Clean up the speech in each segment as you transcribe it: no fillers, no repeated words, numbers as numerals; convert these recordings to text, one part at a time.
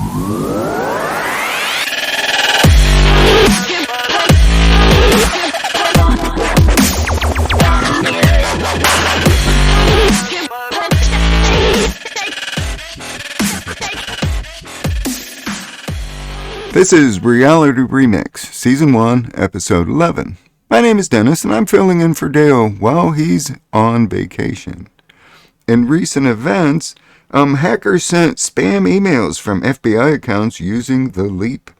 This is Reality Remix, Season 1, Episode 11. My name is Dennis, and I'm filling in for Dale while he's on vacation. In recent events, hackers sent spam emails from FBI accounts using the LEAP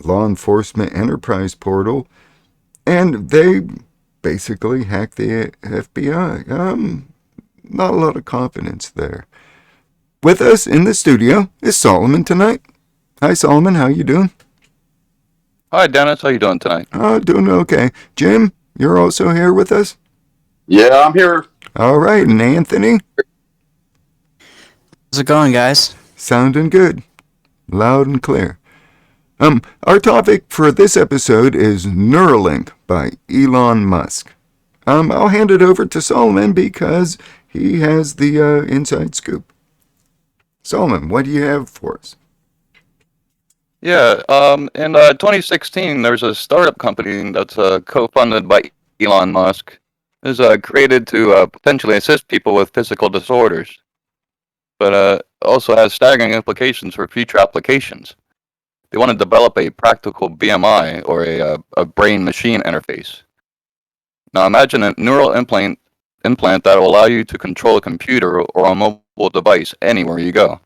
Law Enforcement Enterprise Portal, and they basically hacked the FBI. Not a lot of confidence there. With us in the studio is Solomon tonight. Hi, Solomon. How you doing? Hi, Dennis. How you doing tonight? Doing okay. Jim, you're also here with us? Yeah, I'm here. All right. And Anthony? How's it going, guys? Sounding good. Loud and clear. Our topic for this episode is Neuralink by Elon Musk. I'll hand it over to Solomon because he has the inside scoop. Solomon, what do you have for us? Yeah, in 2016, there's a startup company that's co-funded by Elon Musk. It was created to potentially assist people with physical disorders, but also has staggering implications for future applications. They want to develop a practical BMI, or a brain-machine interface. Now imagine a neural implant that will allow you to control a computer or a mobile device anywhere you go,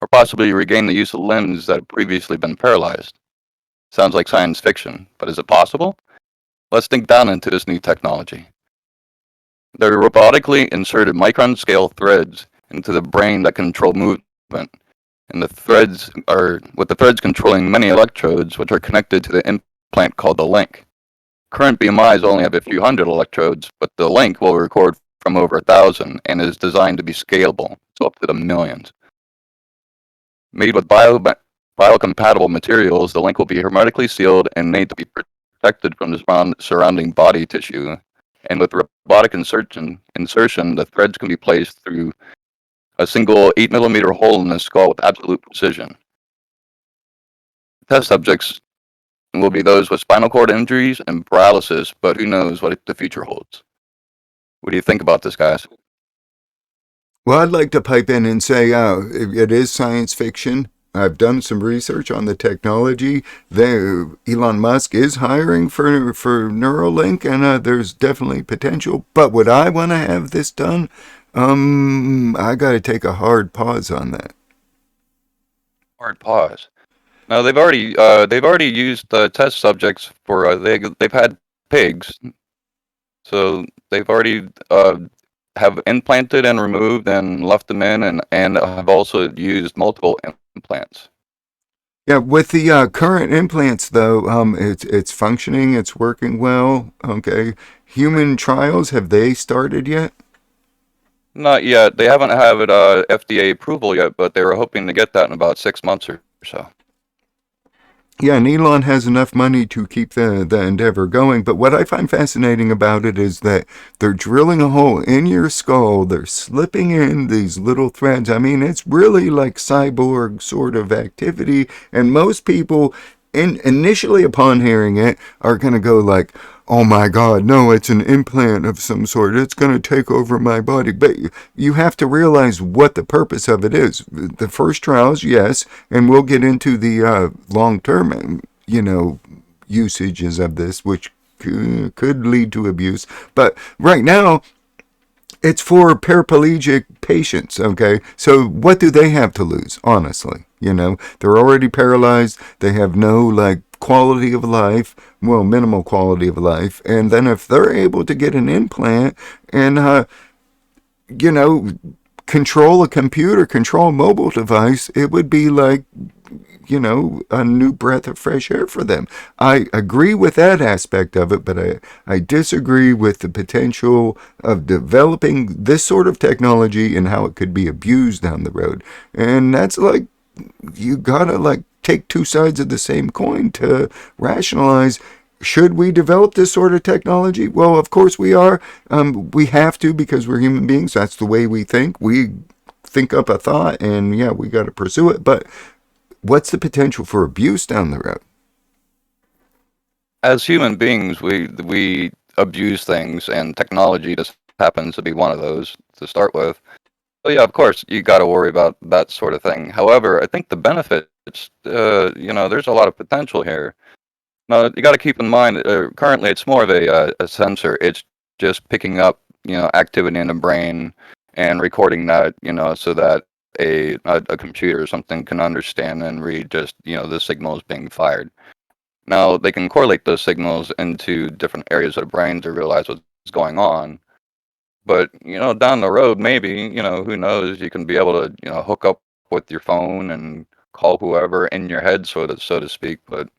or possibly regain the use of limbs that have previously been paralyzed. Sounds like science fiction, but is it possible? Let's dig down into this new technology. They're robotically inserted micron-scale threads into the brain that control movement, and the threads controlling many electrodes which are connected to the implant called the link. Current BMIs only have a few hundred electrodes, but the link will record from over 1,000 and is designed to be scalable, so up to the millions. Made with biocompatible materials, the link will be hermetically sealed and made to be protected from the surrounding body tissue. And with robotic insertion, the threads can be placed through a single 8mm hole in the skull with absolute precision. Test subjects will be those with spinal cord injuries and paralysis, but who knows what the future holds. What do you think about this, guys? Well, I'd like to pipe in and say it is science fiction. I've done some research on the technology. Elon Musk is hiring for Neuralink, and there's definitely potential. But would I want to have this done? I got to take a hard pause on that. Hard pause. Now they've already used test subjects for they've had pigs, so they've already have implanted and removed and left them in, and have also used multiple implants. Yeah, with the current implants though, it's functioning, it's working well. Okay, human trials, have they started yet? Not yet. They haven't had FDA approval yet, but they were hoping to get that in about 6 months or so. Yeah, and Elon has enough money to keep the endeavor going. But what I find fascinating about it is that they're drilling a hole in your skull. They're slipping in these little threads. I mean, it's really like cyborg sort of activity. And most people, initially upon hearing it, are going to go like, oh my God, no, it's an implant of some sort. It's going to take over my body. But you have to realize what the purpose of it is. The first trials, yes, and we'll get into the long-term, usages of this, which could lead to abuse. But right now, it's for paraplegic patients, okay? So what do they have to lose, honestly? They're already paralyzed. They have no, quality of life, minimal quality of life. And then if they're able to get an implant and, control a computer, control a mobile device, it would be like, a new breath of fresh air for them. I agree with that aspect of it, but I disagree with the potential of developing this sort of technology and how it could be abused down the road. And that's you gotta take two sides of the same coin to rationalize, should we develop this sort of technology? Well, of course we are. We have to, because we're human beings. That's the way we think. We think up a thought and we got to pursue it. But what's the potential for abuse down the road? As human beings, we abuse things, and technology just happens to be one of those to start with. So yeah, of course, you got to worry about that sort of thing. However, I think the benefits, there's a lot of potential here. Now, you got to keep in mind, currently it's more of a sensor. It's just picking up, activity in the brain and recording that, so that a computer or something can understand and read just, the signals being fired. Now, they can correlate those signals into different areas of the brain to realize what's going on. But, down the road, maybe, who knows, you can be able to, hook up with your phone and call whoever in your head, so to speak. But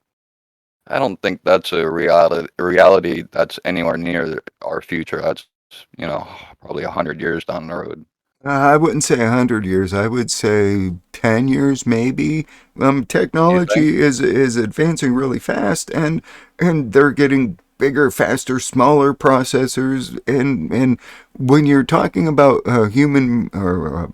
I don't think that's a reality that's anywhere near our future. That's, probably 100 years down the road. I wouldn't say 100 years. I would say 10 years, maybe. You think? Technology is advancing really fast, and they're getting bigger, faster, smaller processors. And when you're talking about human or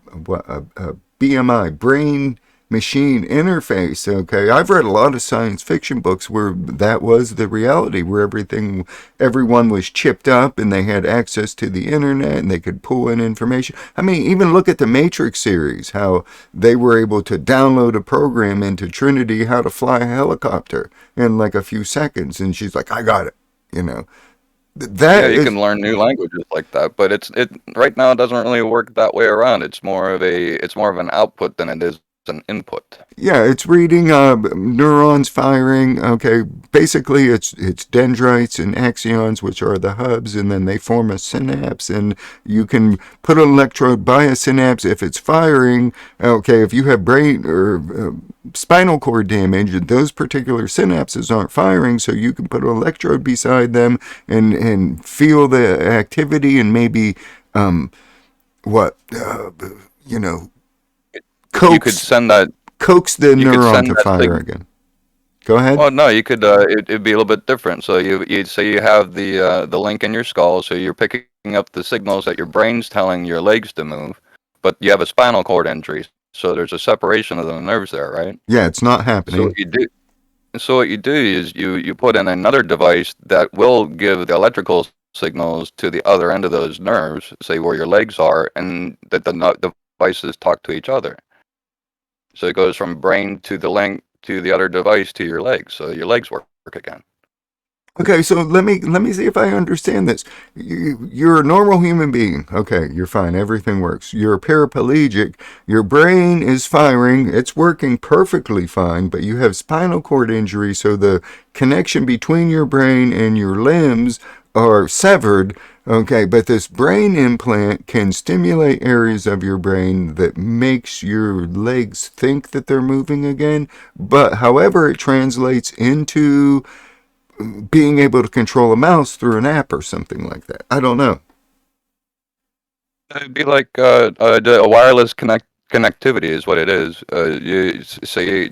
BMI, brain machine interface, okay, I've read a lot of science fiction books where that was the reality, where everyone was chipped up and they had access to the internet and they could pull in information. I mean, even look at the Matrix series, how they were able to download a program into Trinity how to fly a helicopter in like a few seconds, and she's like, I got it, you know. Yeah, That you is can learn new languages like that, but it right now it doesn't really work that way around. It's more of an output than it is an input. Yeah, it's reading neurons firing. Okay, basically it's dendrites and axons, which are the hubs, and then they form a synapse, and you can put an electrode by a synapse if it's firing. Okay, if you have brain or spinal cord damage, those particular synapses aren't firing, so you can put an electrode beside them and feel the activity and maybe what you know You could coax send that. coax the You could neuron send to that fire signal. again. Go ahead. Well, no, you could. It'd be a little bit different. So you'd say you have the link in your skull, so you're picking up the signals that your brain's telling your legs to move, but you have a spinal cord injury, so there's a separation of the nerves there, right? Yeah, it's not So happening. what you do, so what you do is you put in another device that will give the electrical signals to the other end of those nerves, say where your legs are, and that the devices talk to each other. So it goes from brain to the link to the other device to your legs, so your legs work again. Okay, so let me see if I understand this. You're a normal human being. Okay, you're fine. Everything works. You're paraplegic. Your brain is firing. It's working perfectly fine, but you have spinal cord injury, so the connection between your brain and your limbs are severed. Okay, but this brain implant can stimulate areas of your brain that makes your legs think that they're moving again. But however it translates into being able to control a mouse through an app or something like that. I don't know. It'd be like a wireless connectivity is what it is. You say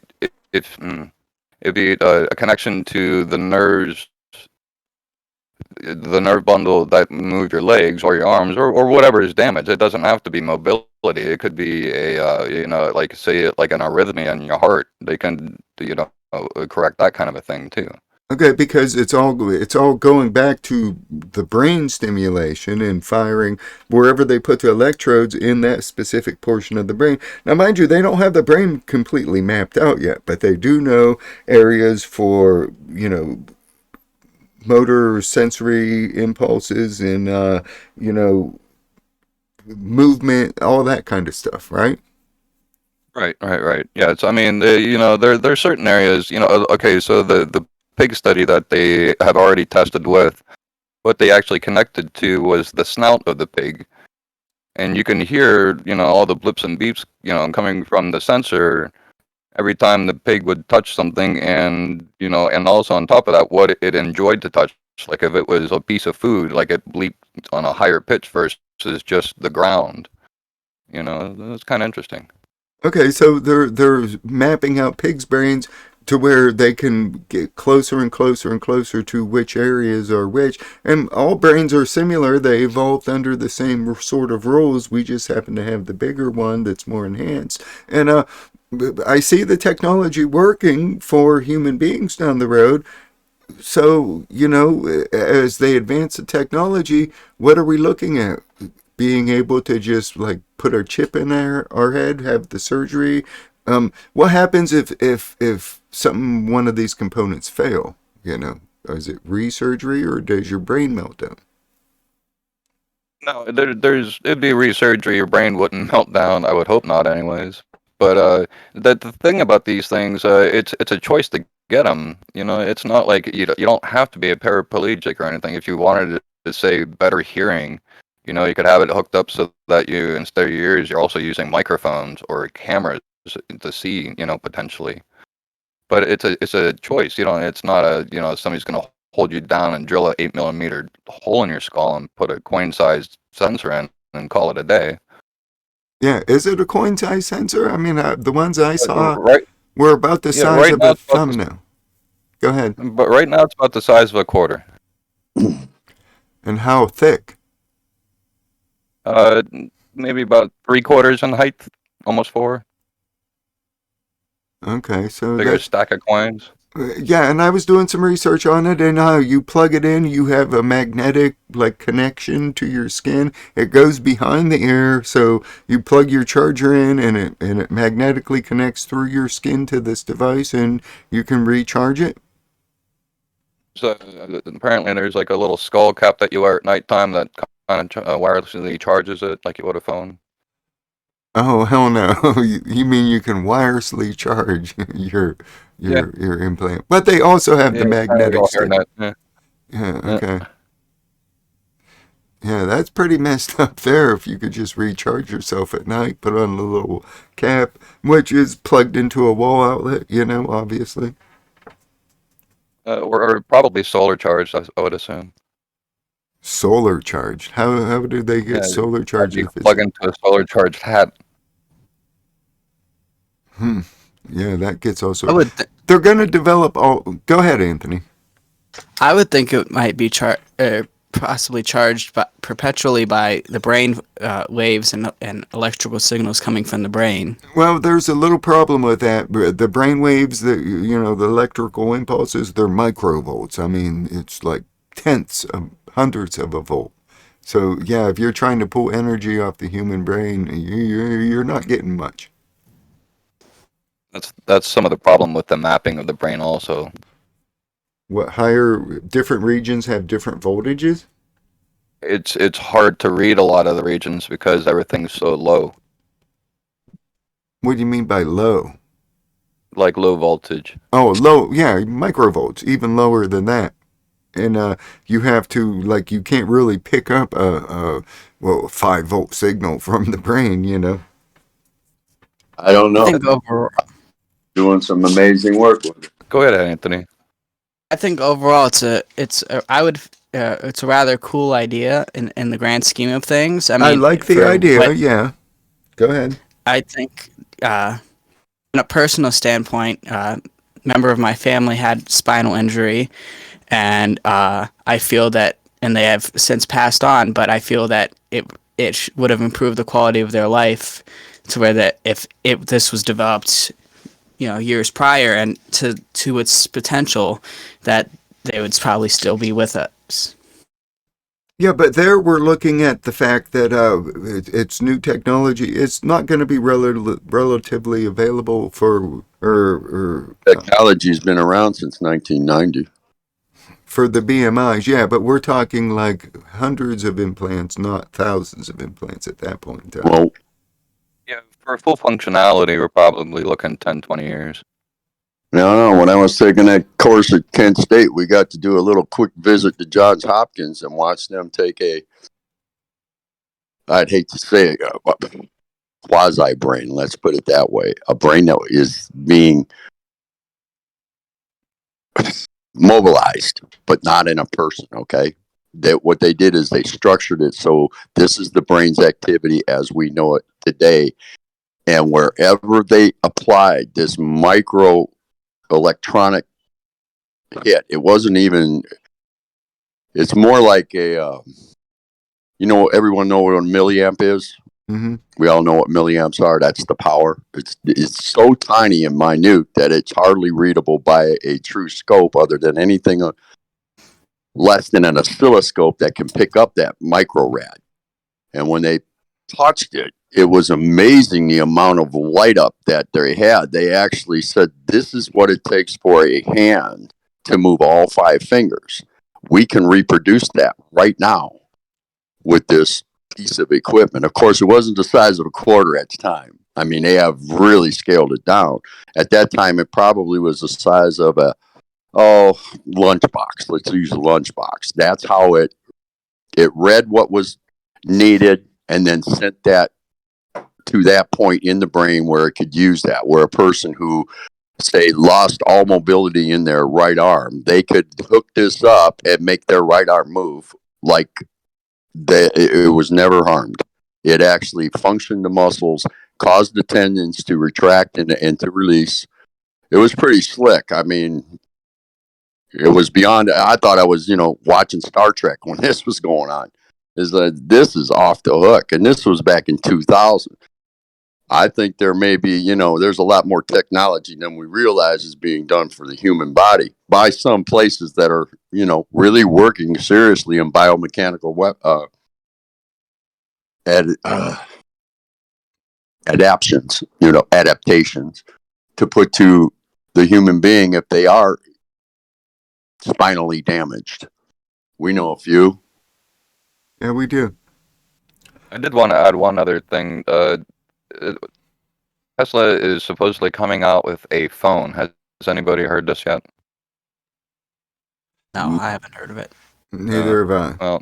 it'd be a connection to the nerve bundle that move your legs or your arms or whatever is damaged. It doesn't have to be mobility. It could be like say like an arrhythmia in your heart. They can correct that kind of a thing too. Okay, because it's all going back to the brain stimulation and firing wherever they put the electrodes in that specific portion of the brain. Now, mind you, they don't have the brain completely mapped out yet, but they do know areas for motor sensory impulses and movement, all that kind of stuff, right? Right. Yeah, it's, I mean, there's certain areas, okay, so the pig study that they have already tested with, what they actually connected to was the snout of the pig. And you can hear, all the blips and beeps, coming from the sensor every time the pig would touch something, and also on top of that, what it enjoyed to touch. Like if it was a piece of food, like it bleeped on a higher pitch versus just the ground. It's kind of interesting. Okay, so they're mapping out pigs' brains to where they can get closer and closer and closer to which areas are which. And all brains are similar. They evolved under the same sort of rules. We just happen to have the bigger one that's more enhanced. And I see the technology working for human beings down the road. So, as they advance the technology, what are we looking at? Being able to just like put our chip in our head, have the surgery. What happens if one of these components fail? Is it resurgery or does your brain melt down? No, it'd be resurgery. Your brain wouldn't melt down. I would hope not, anyways. But the thing about these things, it's a choice to get them. It's not like you don't have to be a paraplegic or anything. If you wanted to say better hearing, you could have it hooked up so that you, instead of your ears, you're also using microphones or cameras to see, potentially. But it's a choice. It's not somebody's gonna hold you down and drill a 8 millimeter hole in your skull and put a coin-sized sensor in and call it a day. Yeah, is it a coin size sensor? I mean, the ones I saw Right, were about the yeah, size right of now a it's about thumbnail. Go ahead. but right now it's about the size of a quarter. And how thick? Uh, Maybe about 3/4 in height, almost 4. Okay, so Like a that's stack of coins. yeah, and I was doing some research on it, and you plug it in, you have a magnetic like connection to your skin. It goes behind the ear, so you plug your charger in, and it magnetically connects through your skin to this device, and you can recharge it. So apparently there's like a little skull cap that you wear at nighttime that kind of wirelessly charges it like you would a phone. Oh hell no! You mean you can wirelessly charge your Yeah, your implant? But they also have yeah, the kind of like magnetic all stick. hairnet. Yeah, Yeah, yeah. okay. Yeah, that's pretty messed up there. If you could just recharge yourself at night, put on a little cap, which is plugged into a wall outlet, obviously. Or probably solar charged, I would assume. Solar charged. How do they get Yeah, solar have charged you if it's plug into a solar charged hat. hmm. Yeah, that gets I also. would They're gonna develop all. Go ahead, Anthony. I would think it might be possibly charged perpetually by the brain waves and electrical signals coming from the brain. Well, there's a little problem with that. The brain waves, the electrical impulses, they're microvolts. I mean, it's like tenths of hundredths of a volt. So yeah, if you're trying to pull energy off the human brain, you're not getting much. That's some of the problem with the mapping of the brain also. What higher different regions have different voltages? It's hard to read a lot of the regions because everything's so low, What do you mean by low? like low voltage. Oh, low, yeah, microvolts, even lower than that. And you have to like you can't really pick up a 5 volt signal from the brain. I don't I know. think overall, Doing some amazing work with it. Go ahead, Anthony. it's a rather cool idea in the grand scheme of things. I I mean, like the for idea. what Yeah, go ahead. I think, on a personal standpoint, member of my family had spinal injury, and I feel that, and they have since passed on, but I feel that it would have improved the quality of their life to where that if this was developed, years prior and to its potential, that they would probably still be with us. Yeah, but there we're looking at the fact that it's new technology. It's not going to be relatively available Technology's been around since 1990. for the BMIs. Yeah, but we're talking like hundreds of implants, not thousands of implants at that point in time. Well, Yeah, for full functionality, we're probably looking 10, 20 years. no. When I was taking that course at Kent State, we got to do a little quick visit to Johns Hopkins and watch them take I'd hate to say it, quasi brain, let's put it that way. A brain that is being mobilized, but not in a person, okay? What they did is they structured it so this is the brain's activity as we know it today. And wherever they applied this micro electronic hit, it's more like everyone know what a milliamp is? Mm-hmm. We all know what milliamps are. That's the power. It's so tiny and minute that it's hardly readable by a true scope other than anything less than an oscilloscope that can pick up that micro rad. And when they touched it, it was amazing the amount of light up that they had. They actually said, this is what it takes for a hand to move all 5 fingers. We can reproduce that right now with this piece of equipment. Of course, it wasn't the size of a quarter at the time. I mean, they have really scaled it down. At that time, it probably was the size of a lunchbox. Let's use a lunchbox. That's how it read what was needed and then sent that to that point in the brain where it could use that. Where a person who say lost all mobility in their right arm, they could hook this up and make their right arm move like it was never harmed. It actually functioned the muscles, caused the tendons to retract and to release. It was pretty slick. I mean, it was beyond. I thought I was, watching Star Trek when this was going on. Is that this is off the hook, and this was back in 2000. I think there may be, there's a lot more technology than we realize is being done for the human body by some places that are, really working seriously in biomechanical adaptations to put to the human being if they are spinally damaged. We know a few. Yeah, we do. I did want to add one other thing. Tesla is supposedly coming out with a phone. Has anybody heard this yet? No, I haven't heard of it. Neither have I. Well,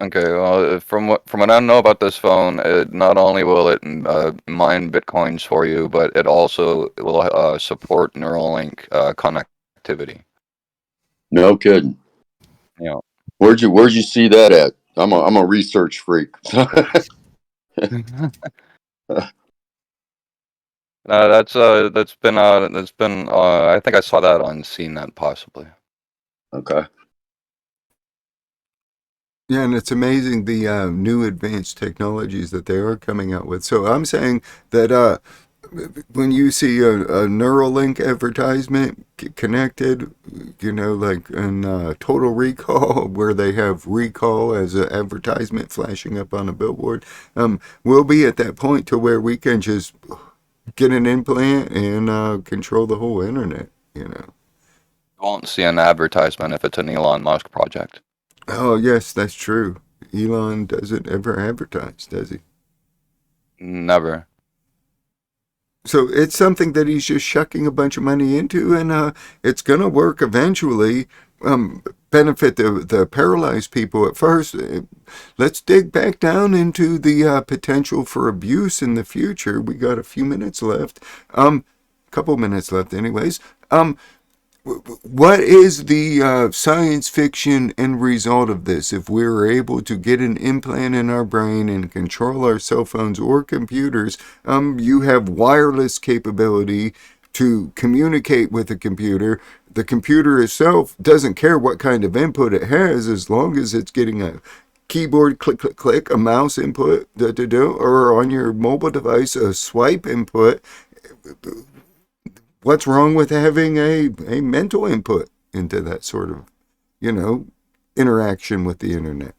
okay. Well, from what I know about this phone, not only will it mine bitcoins for you, but it also will support Neuralink connectivity. No kidding. Yeah. Where'd you see that at? I'm a research freak. That's been I think I saw that on CNET possibly. Okay. Yeah, and it's amazing the new advanced technologies that they are coming out with. So I'm saying that when you see a Neuralink advertisement connected, like in Total Recall, where they have recall as an advertisement flashing up on a billboard, we'll be at that point to where we can just get an implant and control the whole internet. You won't see an advertisement if it's an Elon Musk project. Oh, yes, that's true. Elon doesn't ever advertise, does he? Never. So it's something that he's just shucking a bunch of money into, and it's going to work eventually, benefit the paralyzed people at first. Let's dig back down into the potential for abuse in the future. We got a few minutes left, couple minutes left anyways. What is the science fiction end result of this? If we were able to get an implant in our brain and control our cell phones or computers, you have wireless capability to communicate with the computer. The computer itself doesn't care what kind of input it has as long as it's getting a keyboard click, click, click, a mouse input, or on your mobile device, a swipe input. What's wrong with having a mental input into that sort of, interaction with the internet?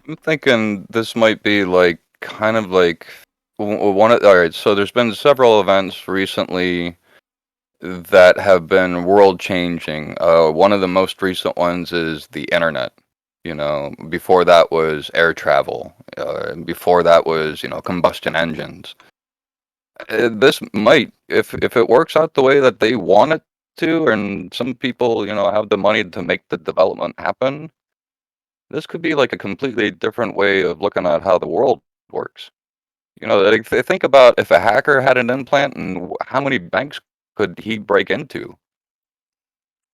I'm thinking this might be like kind of like one of. All right, so there's been several events recently that have been world changing. One of the most recent ones is the internet. Before that was air travel. Before that was combustion engines. This might, if it works out the way that they want it to, and some people, have the money to make the development happen, this could be like a completely different way of looking at how the world works. Think about if a hacker had an implant and how many banks could he break into?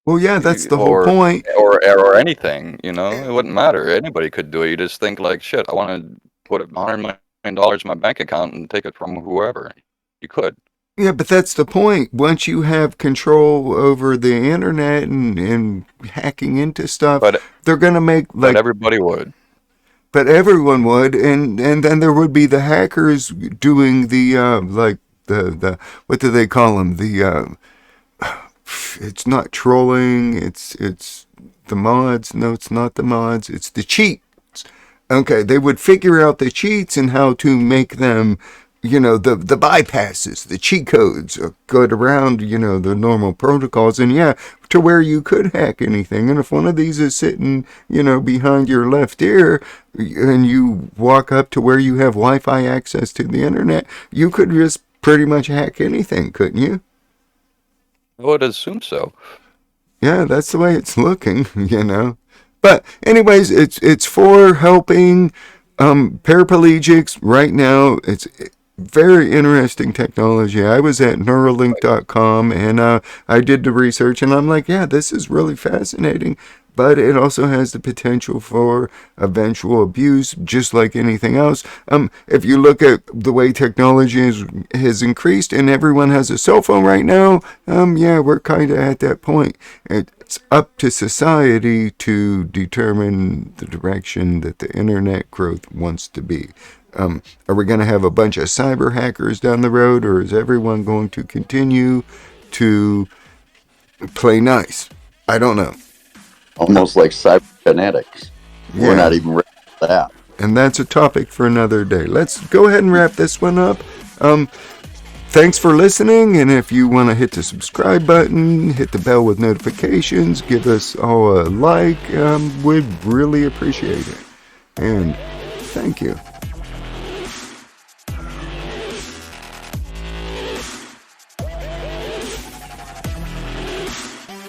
Well, yeah, that's the whole Or point. or anything, it wouldn't matter. Anybody could do it. You just think like, shit, I want to put $100 million in my bank account and take it from whoever. You could. Yeah, but that's the point. Once you have control over the internet and hacking into stuff, But they're going to make everybody would. but everyone would, and then there would be the hackers doing the like the what do they call them? The it's not trolling. It's the mods. No, it's not the mods. It's the cheats. Okay, they would figure out the cheats and how to make them, the bypasses, the cheat codes, good around, the normal protocols, and yeah, to where you could hack anything. And if one of these is sitting, behind your left ear, and you walk up to where you have Wi-Fi access to the internet, you could just pretty much hack anything, couldn't you? I would assume so. Yeah, that's the way it's looking, But anyways, it's for helping paraplegics right now. It's very interesting technology. I was at Neuralink.com and I did the research, and I'm like, yeah, this is really fascinating. But it also has the potential for eventual abuse, just like anything else. If you look at the way technology has increased and everyone has a cell phone right now, yeah, we're kind of at that point. It's up to society to determine the direction that the internet growth wants to be. Are we going to have a bunch of cyber hackers down the road, or is everyone going to continue to play nice? I don't know. Almost like cybernetics. Yeah. We're not even ready for that. And that's a topic for another day. Let's go ahead and wrap this one up. Thanks for listening, and if you want to hit the subscribe button, hit the bell with notifications, give us all a like, we'd really appreciate it. And thank you.